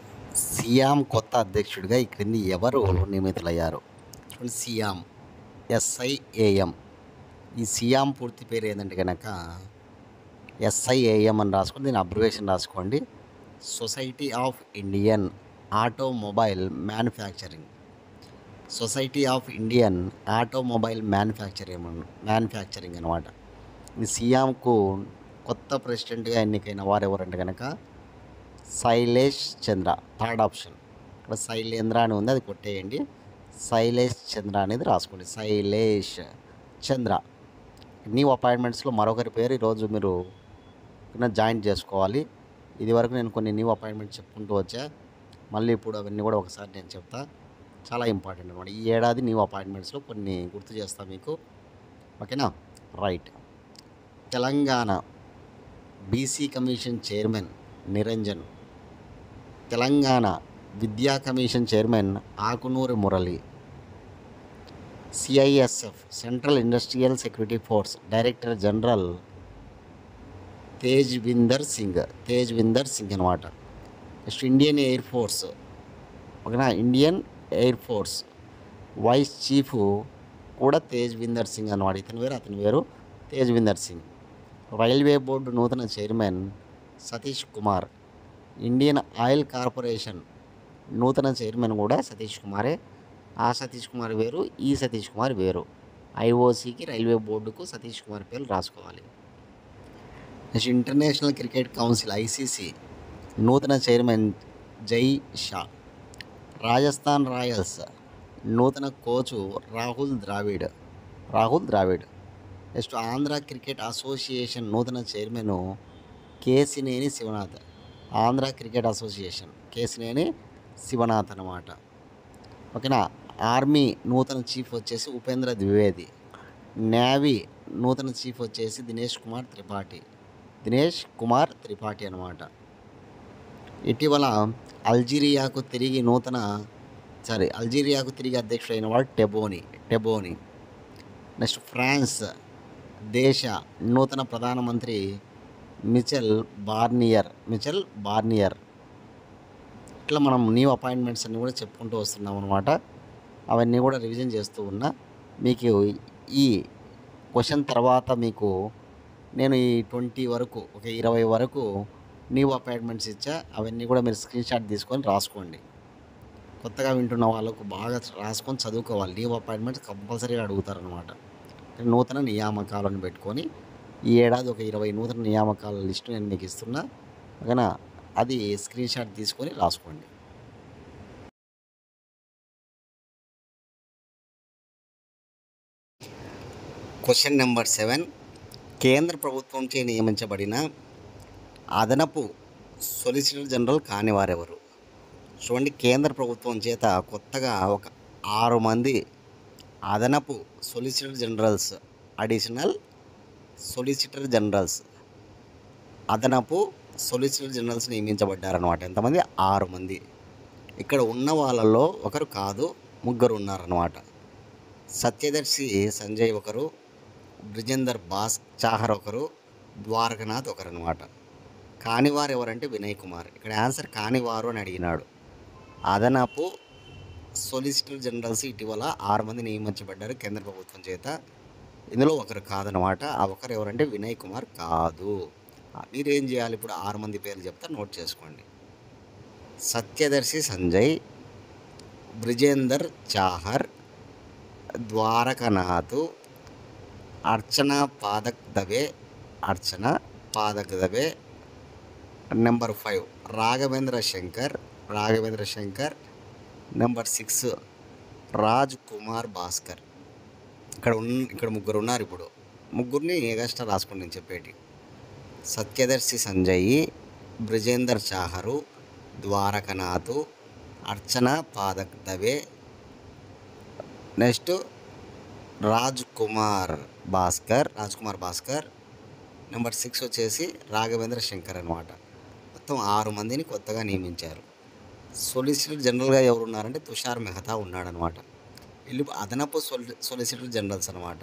సియామ్ కొత్త అధ్యక్షుడిగా ఈ క్రింది ఎవరు నియమితులయ్యారు? చూడండి, సియామ్, SIAM. ఈ సియామ్ పూర్తి పేరు ఏంటంటే కనుక SIAM అని రాసుకోండి. దీని అబ్రివేషన్ రాసుకోండి. Society of Indian automobile manufacturing. Society of Indian automobile manufacturing అనమాట. ఈ సియామ్కు కొత్త ప్రెసిడెంట్గా ఎన్నికైన వారు ఎవరంటే కనుక శైలేష్ చంద్ర. Third option. ఇక్కడ శైలేంద్ర అని ఉంది, అది కొట్టేయండి. శైలేష్ చంద్ర అనేది రాసుకోండి. శైలేష్ చంద్ర. న్యూ అపాయింట్మెంట్స్లో మరొకరి పేరు ఈరోజు మీరు జాయిన్ చేసుకోవాలి. ఇది వరకు నేను కొన్ని న్యూ అపాయింట్మెంట్స్ చెప్పుకుంటూ వచ్చా, మళ్ళీ ఇప్పుడు అవన్నీ కూడా ఒకసారి నేను చెప్తా. చాలా ఇంపార్టెంట్ అనమాట. ఈ ఏడాది న్యూ అపాయింట్మెంట్స్లో కొన్ని గుర్తు చేస్తాను మీకు. ఓకేనా? Right. Telangana BC commission chairman Niranjan. Telangana విద్యా commission chairman Akunuri Murali. CISF central industrial security force director general Tejwinder Singh అనమాట. Next Indian air force. ఓకేనా? Indian air force vice chief కూడా తేజ్విందర్ సింగ్ అనమాట. ఇతను వేరు అతను వేరు. తేజ్విందర్ సింగ్. రైల్వే బోర్డు నూతన chairman Satish Kumar. Indian oil corporation నూతన చైర్మన్ కూడా సతీష్ కుమారే. ఆ సతీష్ కుమార్ వేరు, ఈ సతీష్ కుమార్ వేరు. IOCకి రైల్వే బోర్డుకు సతీష్ కుమార్ పేరు రాసుకోవాలి. Next international cricket council ICC నూతన చైర్మన్ జై షా. రాజస్థాన్ రాయల్స్ నూతన coach Rahul Dravid. Next Andhra cricket association నూతన chairman Kesineni Sivanath. Andhra cricket association Kesineni Sivanath అనమాట. ఓకేనా? ఆర్మీ నూతన చీఫ్ వచ్చేసి ఉపేంద్ర ద్వివేది. నేవీ నూతన చీఫ్ వచ్చేసి దినేష్ కుమార్ త్రిపాఠి అనమాట. ఇటీవల అల్జీరియాకు తిరిగి అధ్యక్షుడైన వాడు టెబోని. నెక్స్ట్ ఫ్రాన్స్ దేశ నూతన ప్రధానమంత్రి మిచెల్ బార్నియర్. ఇట్లా మనం న్యూ అపాయింట్మెంట్స్ అన్నీ కూడా చెప్పుకుంటూ వస్తున్నాం అనమాట. అవన్నీ కూడా రివిజన్ చేస్తూ ఉన్నా. మీకు ఈ క్వశ్చన్ తర్వాత మీకు నేను ఈ 20 వరకు, ఒక 20 వరకు న్యూ అపాయింట్మెంట్స్ ఇచ్చా. అవన్నీ కూడా మీరు స్క్రీన్ షాట్ తీసుకొని రాసుకోండి. కొత్తగా వింటున్న వాళ్ళకు బాగా రాసుకొని చదువుకోవాలి. న్యూ అపాయింట్మెంట్స్ కంపల్సరీగా అడుగుతారనమాట. నూతన నియామకాలను పెట్టుకొని ఈ ఏడాది ఒక 20 నూతన నియామకాల లిస్టు నేను మీకు ఇస్తున్నా. ఓకేనా? అది స్క్రీన్ షాట్ తీసుకొని రాసుకోండి. Question number 7. కేంద్ర ప్రభుత్వంచే నియమించబడిన అదనపు సొలిసిటర్ జనరల్ కానివారెవరు? చూడండి, కేంద్ర ప్రభుత్వం చేత కొత్తగా ఒక 6 మంది అదనపు solicitor generals, additional solicitor generals, అదనపు సొలిసిటర్ జనరల్స్ నియమించబడ్డారనమాట. ఎంతమంది? 6 మంది. ఇక్కడ ఉన్న వాళ్ళలో ఒకరు కాదు, ముగ్గురు ఉన్నారనమాట. సత్యదర్శి సంజయ్ ఒకరు, బ్రిజేందర్ చాహర్ ఒకరు, ద్వారకనాథ్ ఒకరు అనమాట. కానివారు ఎవరంటే వినయ్ కుమార్. ఇక్కడ ఆన్సర్ కానివారు అని అడిగినాడు. అదనపు సొలిసిటర్ జనరల్స్ ఇటీవల 6 మంది నియమించబడ్డారు కేంద్ర ప్రభుత్వం చేత. ఇందులో ఒకరు కాదనమాట. ఆ ఒకరు ఎవరంటే వినయ్ కుమార్ కాదు. మీరేం చేయాలి? ఇప్పుడు 6 మంది పేర్లు చెప్తా, నోట్ చేసుకోండి. సత్యదర్శి సంజయ్, బ్రిజేందర్ చాహర్, ద్వారకనాథ్, అర్చన పాదక్ దవే. నెంబర్ 5 రాఘవేంద్ర శంకర్. నెంబర్ 6 రాజ్ కుమార్ భాస్కర్. ఇక్కడ ముగ్గురు ఉన్నారు. ఇప్పుడు ముగ్గురిని ఎగస్ట్రా రాసుకోండి నేను చెప్పేటి. సత్యదర్శి సంజయ్, బ్రిజేందర్ చాహరు, ద్వారకనాథ్, అర్చన పాదక్ దవే. నెక్స్ట్ రాజ్ కుమార్ రాజ్ కుమార్ భాస్కర్. నెంబర్ 6 వచ్చేసి రాఘవేంద్ర శంకర్ అనమాట. మొత్తం 6 మందిని కొత్తగా నియమించారు. సొలిసిటర్ జనరల్గా ఎవరు ఉన్నారంటే తుషార్ మెహతా ఉన్నాడనమాట. వీళ్ళు అదనపు సొలిసిటర్ జనరల్స్ అనమాట.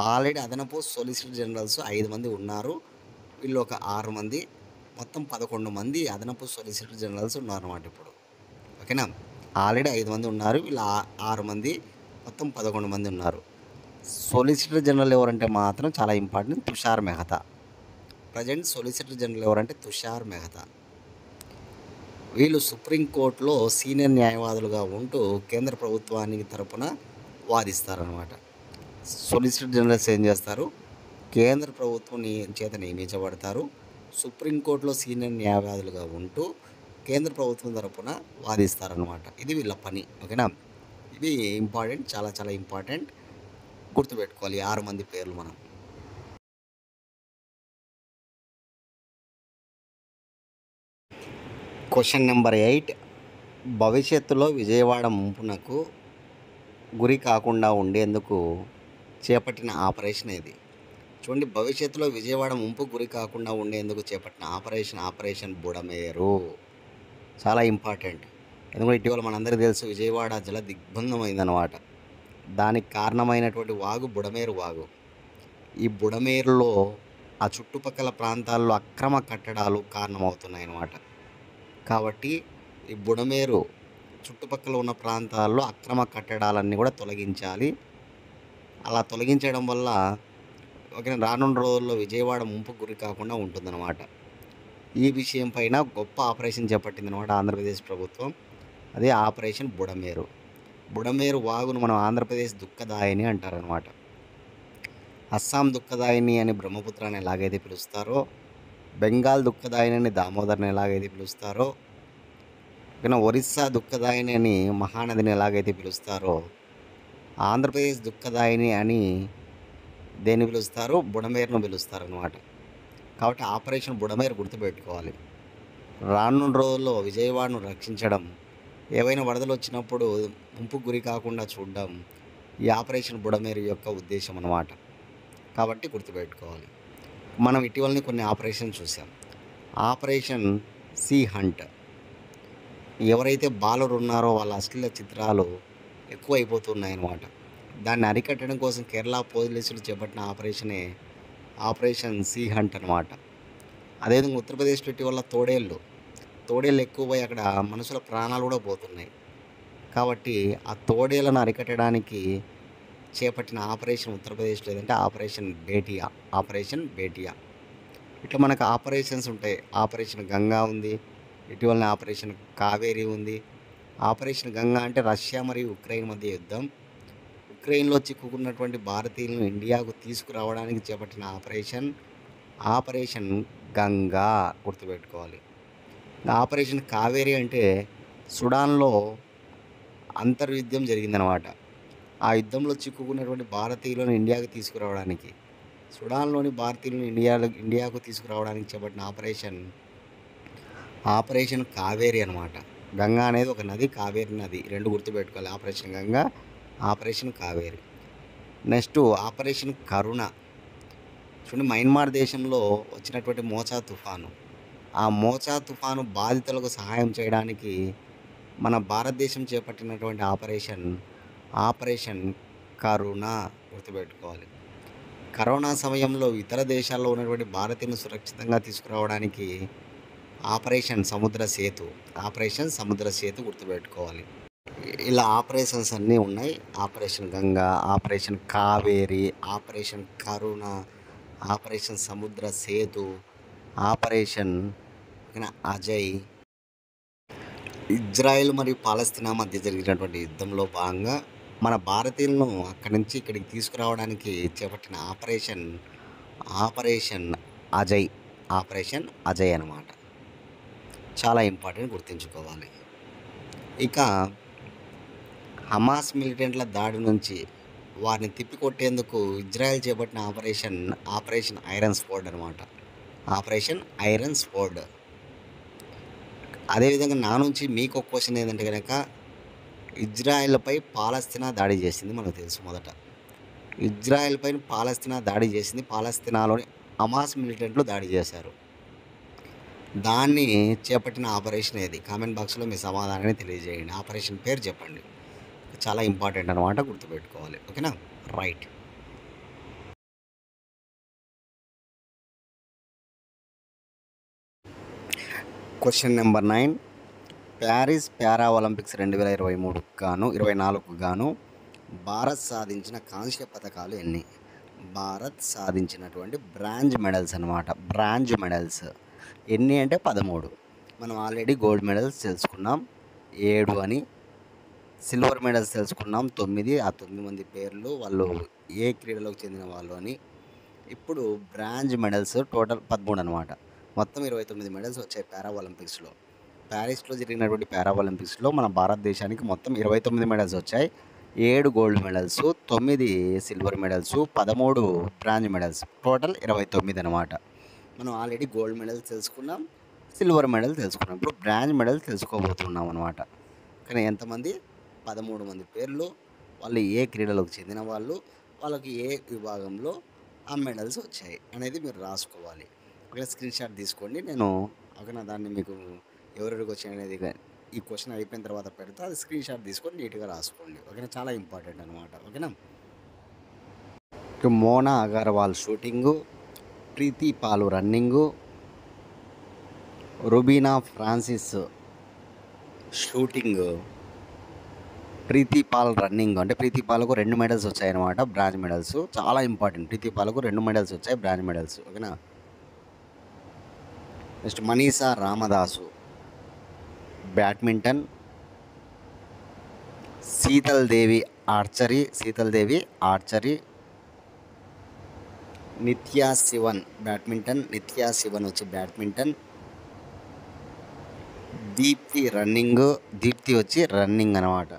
ఆల్రెడీ అదనపు సొలిసిటర్ జనరల్స్ 5 మంది ఉన్నారు. వీళ్ళు ఒక 6 మంది, మొత్తం 11 మంది అదనపు సొలిసిటర్ జనరల్స్ ఉన్నారన్నమాట ఇప్పుడు. ఓకేనా, ఆల్రెడీ 5 మంది ఉన్నారు, వీళ్ళు 6 మంది, మొత్తం 11 మంది ఉన్నారు. సొలిసిటర్ జనరల్ ఎవరంటే మాత్రం చాలా important, Tushar Mehta. Present solicitor general ఎవరంటే తుషార్ మెహతా. వీళ్ళు సుప్రీంకోర్టులో సీనియర్ న్యాయవాదులుగా ఉంటూ కేంద్ర ప్రభుత్వానికి తరపున వాదిస్తారనమాట. సొలిసిటర్ జనరల్స్ ఏం చేస్తారు, కేంద్ర ప్రభుత్వం చేత నియమించబడతారు. సుప్రీంకోర్టులో సీనియర్ న్యాయవాదులుగా ఉంటూ కేంద్ర ప్రభుత్వం తరపున వాదిస్తారనమాట. ఇది వీళ్ళ పని. ఓకేనా, ఇది ఇంపార్టెంట్, చాలా చాలా ఇంపార్టెంట్, గుర్తుపెట్టుకోవాలి 6 మంది పేర్లు మనం. క్వశ్చన్ నెంబర్ 8, భవిష్యత్తులో విజయవాడ ముంపునకు గురి కాకుండా ఉండేందుకు చేపట్టిన ఆపరేషన్ ఏది? చూడండి, భవిష్యత్తులో విజయవాడ ముంపు గురి కాకుండా ఉండేందుకు చేపట్టిన ఆపరేషన్ బుడమేరు. చాలా ఇంపార్టెంట్. ఎందుకంటే ఇటీవల మనందరికీ తెలుసు విజయవాడ జల దిగ్బంధమైందనమాట. దానికి కారణమైనటువంటి వాగు బుడమేరు వాగు. ఈ బుడమేరులో ఆ చుట్టుపక్కల ప్రాంతాల్లో అక్రమ కట్టడాలు కారణమవుతున్నాయి అన్నమాట. కాబట్టి ఈ బుడమేరు చుట్టుపక్కల ఉన్న ప్రాంతాల్లో అక్రమ కట్టడాలన్నీ కూడా తొలగించాలి. అలా తొలగించడం వల్ల రానున్న రోజుల్లో విజయవాడ ముంపు గురి కాకుండా ఉంటుందన్నమాట. ఈ విషయం పైన గొప్ప ఆపరేషన్ చేపట్టిందనమాట ఆంధ్రప్రదేశ్ ప్రభుత్వం. అదే ఆపరేషన్ బుడమేరు. బుడమేరు వాగును మనం ఆంధ్రప్రదేశ్ దుఃఖదాయిని అంటారనమాట. అస్సాం దుఃఖదాయిని అని బ్రహ్మపుత్రాన్ని ఎలాగైతే పిలుస్తారో, బెంగాల్ దుఃఖదాయిని అని దామోదర్ని ఎలాగైతే పిలుస్తారో, ఒరిస్సా దుఃఖదాయిని అని మహానదిని ఎలాగైతే పిలుస్తారో, ఆంధ్రప్రదేశ్ దుఃఖదాయిని అని దేన్ని పిలుస్తారు, బుడమేరును పిలుస్తారనమాట. కాబట్టి ఆపరేషన్ బుడమేరు గుర్తుపెట్టుకోవాలి. రానున్న రోజుల్లో విజయవాడను రక్షించడం, ఏవైనా వరదలు వచ్చినప్పుడు ముంపుకు గురి కాకుండా చూడడం ఈ ఆపరేషన్ బుడమేరు యొక్క ఉద్దేశం అన్నమాట. కాబట్టి గుర్తుపెట్టుకోవాలి. మనం ఇటీవలనే కొన్ని ఆపరేషన్ చూసాం. Operation sea hunt. ఎవరైతే బాలురు ఉన్నారో వాళ్ళ అశ్లీల చిత్రాలు ఎక్కువైపోతున్నాయన్నమాట. దాన్ని అరికట్టడం కోసం కేరళ పోలీసులు చేపట్టిన ఆపరేషనే ఆపరేషన్ సీ హంట్ అనమాట. అదేవిధంగా ఉత్తరప్రదేశ్లో ఇటీవల తోడేళ్ళు ఎక్కువై అక్కడ మనుషుల ప్రాణాలు కూడా పోతున్నాయి. కాబట్టి ఆ తోడేళ్లను అరికట్టడానికి చేపట్టిన ఆపరేషన్ ఉత్తరప్రదేశ్లో ఏదంటే ఆపరేషన్ బేటియా. ఇట్లా మనకు ఆపరేషన్స్ ఉంటాయి. ఆపరేషన్ గంగా ఉంది, ఇటీవలనే ఆపరేషన్ కావేరి ఉంది. ఆపరేషన్ గంగా అంటే రష్యా మరియు ఉక్రెయిన్ మధ్య యుద్ధం. ఉక్రెయిన్లో చిక్కుకున్నటువంటి భారతీయులను ఇండియాకు తీసుకురావడానికి చేపట్టిన ఆపరేషన్ గంగా, గుర్తుపెట్టుకోవాలి. ఆపరేషన్ కావేరి అంటే సుడాన్లో అంతర్యుద్ధం జరిగిందనమాట. ఆ యుద్ధంలో చిక్కుకున్నటువంటి భారతీయులను ఇండియాకు తీసుకురావడానికి, సుడాన్లోని భారతీయులను ఇండియాకు తీసుకురావడానికి చేపట్టిన ఆపరేషన్ కావేరి అనమాట. గంగా అనేది ఒక నది, కావేరి నది, రెండు గుర్తుపెట్టుకోవాలి. Operation Ganga, operation Kaveri. Next operation Karuna. చూడండి, మయన్మార్ దేశంలో వచ్చినటువంటి మోచా తుఫాను, ఆ మోచా తుఫాను బాధితులకు సహాయం చేయడానికి మన భారతదేశం చేపట్టినటువంటి ఆపరేషన్ కరుణ, గుర్తుపెట్టుకోవాలి. కరోనా సమయంలో ఇతర దేశాల్లో ఉన్నటువంటి భారతీయులను సురక్షితంగా తీసుకురావడానికి ఆపరేషన్ సముద్ర సేతు గుర్తుపెట్టుకోవాలి. ఇలా ఆపరేషన్స్ అన్నీ ఉన్నాయి. Operation Ganga, operation Kaveri, operation Karuna, operation Samudra Setu, operation Ajay. Israel మరియు పాలస్తీనా మధ్య జరిగినటువంటి యుద్ధంలో భాగంగా మన భారతీయులను అక్కడి నుంచి ఇక్కడికి తీసుకురావడానికి చేపట్టిన ఆపరేషన్ అజయ్ అన్నమాట. చాలా ఇంపార్టెంట్, గుర్తుంచుకోవాలి. ఇక హమాస్ మిలిటెంట్ల దాడి నుంచి వారిని తిప్పికొట్టేందుకు ఇజ్రాయెల్ చేపట్టిన ఆపరేషన్ ఐరన్ స్పోర్డ్ అనమాట. Operation iron sword. అదేవిధంగా నా నుంచి మీకు ఒక క్వశ్చన్ ఏంటంటే కనుక, ఇజ్రాయెల్పై పాలస్తీనా దాడి చేసింది మనకు తెలుసు. మొదట ఇజ్రాయెల్ పైన పాలస్తీనా దాడి చేసింది. పాలస్తీనాలోని హమాస్ మిలిటెంట్లు దాడి చేశారు. దాన్ని చేపట్టిన ఆపరేషన్ ఏది? కామెంట్ బాక్స్లో మీ సమాధానాన్ని తెలియజేయండి. ఆపరేషన్ పేరు చెప్పండి. చాలా ఇంపార్టెంట్ అనమాట, గుర్తుపెట్టుకోవాలి. ఓకేనా? రైట్. Question number 9. ప్యారిస్ పారా ఒలింపిక్స్ 2023 గాను 24 గాను భారత్ సాధించిన కాంస్య పథకాలు ఎన్ని? భారత్ సాధించినటువంటి బ్రాంజ్ మెడల్స్ అనమాట. బ్రాంజ్ మెడల్స్ ఎన్ని అంటే 13. మనం ఆల్రెడీ గోల్డ్ మెడల్స్ తెలుసుకున్నాం 7 అని, సిల్వర్ మెడల్స్ తెలుసుకున్నాం 9. ఆ 9 మంది పేర్లు వాళ్ళు ఏ క్రీడలకు చెందిన వాళ్ళు అని. ఇప్పుడు బ్రాంజ్ మెడల్స్ టోటల్ 13 అనమాట. మొత్తం 29 మెడల్స్ వచ్చాయి పారా ఒలింపిక్స్లో. ప్యారిస్లో జరిగినటువంటి పారా ఒలింపిక్స్లో మన భారతదేశానికి మొత్తం 29 మెడల్స్ వచ్చాయి. 7 gold medals, 9 silver medals, 13 bronze medals, total 29 అనమాట. మనం ఆల్రెడీ గోల్డ్ మెడల్స్ తెలుసుకున్నాం, సిల్వర్ మెడల్ తెలుసుకున్నాం. ఇప్పుడు బ్రాంజ్ మెడల్స్ తెలుసుకోబోతున్నాం అనమాట. కానీ ఎంతమంది? 13 మంది పేర్లు, వాళ్ళు ఏ క్రీడలకు చెందిన వాళ్ళు, వాళ్ళకి ఏ విభాగంలో ఆ మెడల్స్ వచ్చాయి అనేది మీరు రాసుకోవాలి. ఒకవేళ స్క్రీన్ షాట్ తీసుకోండి. నేను ఓకేనా దాన్ని మీకు ఎవరెవరికి వచ్చాయి అనేది ఈ క్వశ్చన్ అయిపోయిన తర్వాత పెడతా, అది స్క్రీన్ షాట్ తీసుకొని నీట్గా రాసుకోండి. ఓకేనా? చాలా ఇంపార్టెంట్ అనమాట. ఓకేనా? Mona Agarwal shooting, Preethi Pal running, Rubina Francis shooting, Preethi Pal running. అంటే ప్రీతి పాలకు 2 మెడల్స్ వచ్చాయన్నమాట, బ్రాంజ్ మెడల్స్. చాలా ఇంపార్టెంట్. ప్రీతి పాలకు 2 మెడల్స్ వచ్చాయి, బ్రాంజ్ మెడల్స్. ఓకేనా? Next Manisha Ramadas badminton, Sheetal Devi archery, Nitya Sivan badminton, Nitya Sivan వచ్చి బ్యాడ్మింటన్, దీప్తి వచ్చి రన్నింగ్ అనమాట.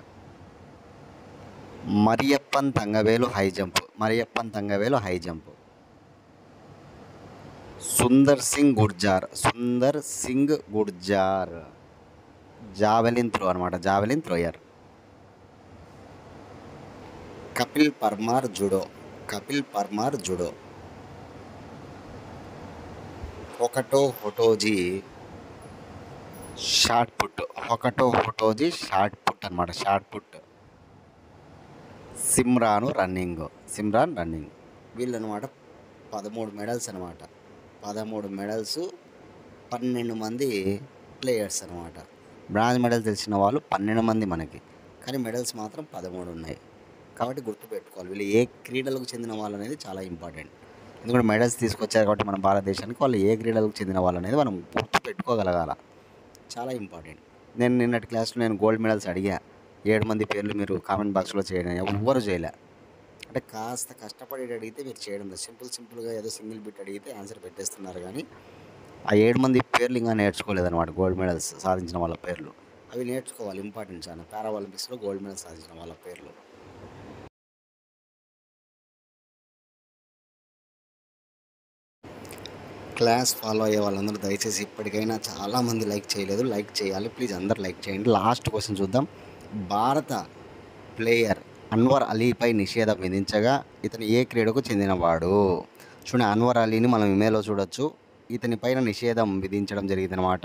Mariyappan Thangavelu high jump, Sundar Singh Gurjar javelin throw అనమాట, javelin thrower. Kapil Parmar judo, Hokato Hotozhe shot put అనమాట, షార్ట్ పుట్. సిమ్రాన్ రన్నింగ్. వీళ్ళు అనమాట 13 మెడల్స్ అనమాట. 13 మెడల్స్, 12 మంది ప్లేయర్స్ అనమాట. బ్రాంజ్ మెడల్ తెలిసిన వాళ్ళు 12 మంది మనకి, కానీ మెడల్స్ మాత్రం 13 ఉన్నాయి. కాబట్టి గుర్తుపెట్టుకోవాలి వీళ్ళు ఏ క్రీడలకు చెందిన వాళ్ళు అనేది చాలా ఇంపార్టెంట్. ఎందుకంటే మెడల్స్ తీసుకొచ్చారు కాబట్టి మన భారతదేశానికి వాళ్ళు ఏ క్రీడలకు చెందిన వాళ్ళు అనేది మనం గుర్తుపెట్టుకోగలగాల. చాలా ఇంపార్టెంట్. నేను నిన్నటి క్లాస్లో గోల్డ్ మెడల్స్ అడిగా, 7 మంది పేర్లు మీరు కామెంట్ బాక్స్లో చేయడం ఎవ్వరు చేయలే. అంటే కాస్త కష్టపడి అడిగితే మీరు చేయడం లేదు. సింపుల్గా ఏదో సింగిల్ బిట్ అడిగితే ఆన్సర్ పెట్టేస్తున్నారు, కానీ ఆ 7 మంది పేర్లు ఇంకా నేర్చుకోలేదన్నమాట. గోల్డ్ మెడల్స్ సాధించిన వాళ్ళ పేర్లు అవి నేర్చుకోవాలి, ఇంపార్టెంట్ చాలా. పారా ఒలింపిక్స్లో గోల్డ్ మెడల్ సాధించిన వాళ్ళ పేర్లు. క్లాస్ ఫాలో అయ్యే వాళ్ళందరూ దయచేసి ఇప్పటికైనా చాలామంది లైక్ చేయలేదు, లైక్ చేయాలి ప్లీజ్, అందరు లైక్ చేయండి. లాస్ట్ క్వశ్చన్ చూద్దాం. భారత ప్లేయర్ అన్వర్ అలీపై నిషేధం విధించగా ఇతను ఏ క్రీడకు చెందినవాడు? చూడండి, అన్వర్ అలీని మనం ఇమేజ్లో చూడొచ్చు. ఇతని పైన నిషేధం విధించడం జరిగిందనమాట.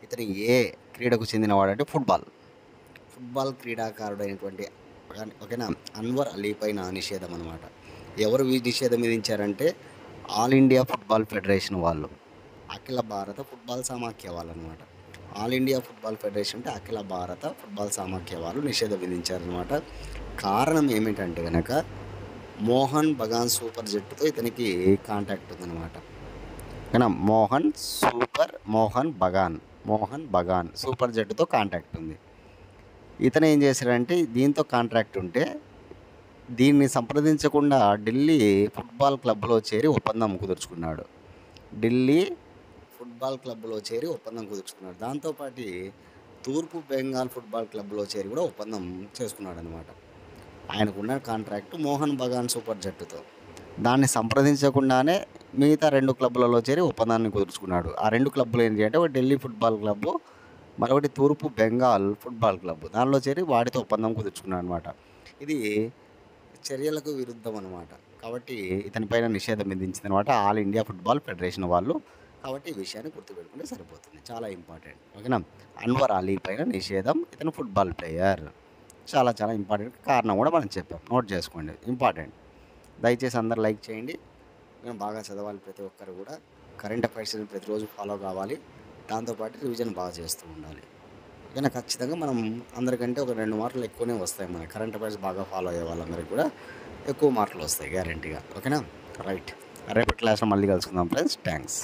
ఇతను ఏ క్రీడకు చెందినవాడు అంటే ఫుట్బాల్ క్రీడాకారుడైనటువంటి ఓకేనా అన్వర్ అలీ పైన నిషేధం అనమాట. ఎవరు నిషేధం విధించారంటే ఆల్ ఇండియా ఫుట్బాల్ ఫెడరేషన్ వాళ్ళు, అఖిల భారత ఫుట్బాల్ సమాఖ్య వాళ్ళు అనమాట. ఆల్ ఇండియా ఫుట్బాల్ ఫెడరేషన్ అంటే అఖిల భారత ఫుట్బాల్ సమాఖ్య వాళ్ళు నిషేధం విధించారనమాట. కారణం ఏమిటంటే కనుక మోహన్ బగాన్ సూపర్ జట్టుతో ఇతనికి కాంటాక్ట్ ఉందన్నమాట. కానీ మోహన్ బగాన్ సూపర్ జట్టుతో కాంటాక్ట్ ఉంది. ఇతను ఏం చేశాడంటే దీంతో కాంట్రాక్ట్ ఉంటే దీన్ని సంప్రదించకుండా ఢిల్లీ ఫుట్బాల్ క్లబ్లో చేరి ఒప్పందం కుదుర్చుకున్నాడు. దాంతోపాటు తూర్పు బెంగాల్ ఫుట్బాల్ క్లబ్లో చేరి కూడా ఒప్పందం చేసుకున్నాడు అనమాట. ఆయనకున్న కాంట్రాక్ట్ మోహన్ బగాన్ సూపర్ జట్టుతో. దాన్ని సంప్రదించకుండానే మిగతా 2 క్లబ్లలో చేరి ఒప్పందాన్ని కుదుర్చుకున్నాడు. ఆ 2 క్లబ్లు ఏంటి అంటే ఒకటి ఢిల్లీ ఫుట్బాల్ క్లబ్బు, మరొకటి తూర్పు బెంగాల్ ఫుట్బాల్ క్లబ్. దానిలో చేరి వాటితో ఒప్పందం కుదుర్చుకున్నాడు అనమాట. ఇది చర్యలకు విరుద్ధం అనమాట. కాబట్టి ఇతనిపైన నిషేధం విధించిందనమాట ఆల్ ఇండియా ఫుట్బాల్ ఫెడరేషన్ వాళ్ళు. కాబట్టి ఈ విషయాన్ని గుర్తుపెట్టుకుంటే సరిపోతుంది. చాలా ఇంపార్టెంట్. ఓకేనా? అన్వర్ అలీ పైన నిషేధం. ఇతను ఫుట్బాల్ ప్లేయర్. చాలా చాలా ఇంపార్టెంట్. కారణం కూడా మనం చెప్పాం. నోట్ చేసుకోండి. ఇంపార్టెంట్. దయచేసి అందరూ లైక్ చేయండి. మేము బాగా చదవాలి ప్రతి ఒక్కరు కూడా. కరెంట్ అఫైర్స్ని ప్రతిరోజు ఫాలో కావాలి. దాంతోపాటు రివిజన్ బాగా చేస్తూ ఉండాలి. ఓకేనా? ఖచ్చితంగా మనం అందరికంటే ఒక 2 మార్కులు ఎక్కువనే వస్తాయి. మన కరెంట్ అఫైర్స్ బాగా ఫాలో అయ్యే వాళ్ళందరికీ కూడా ఎక్కువ మార్కులు వస్తాయి గ్యారంటీగా. ఓకేనా? రైట్. రేపటి క్లాస్లో మళ్ళీ కలుసుకుందాం ఫ్రెండ్స్. థ్యాంక్స్.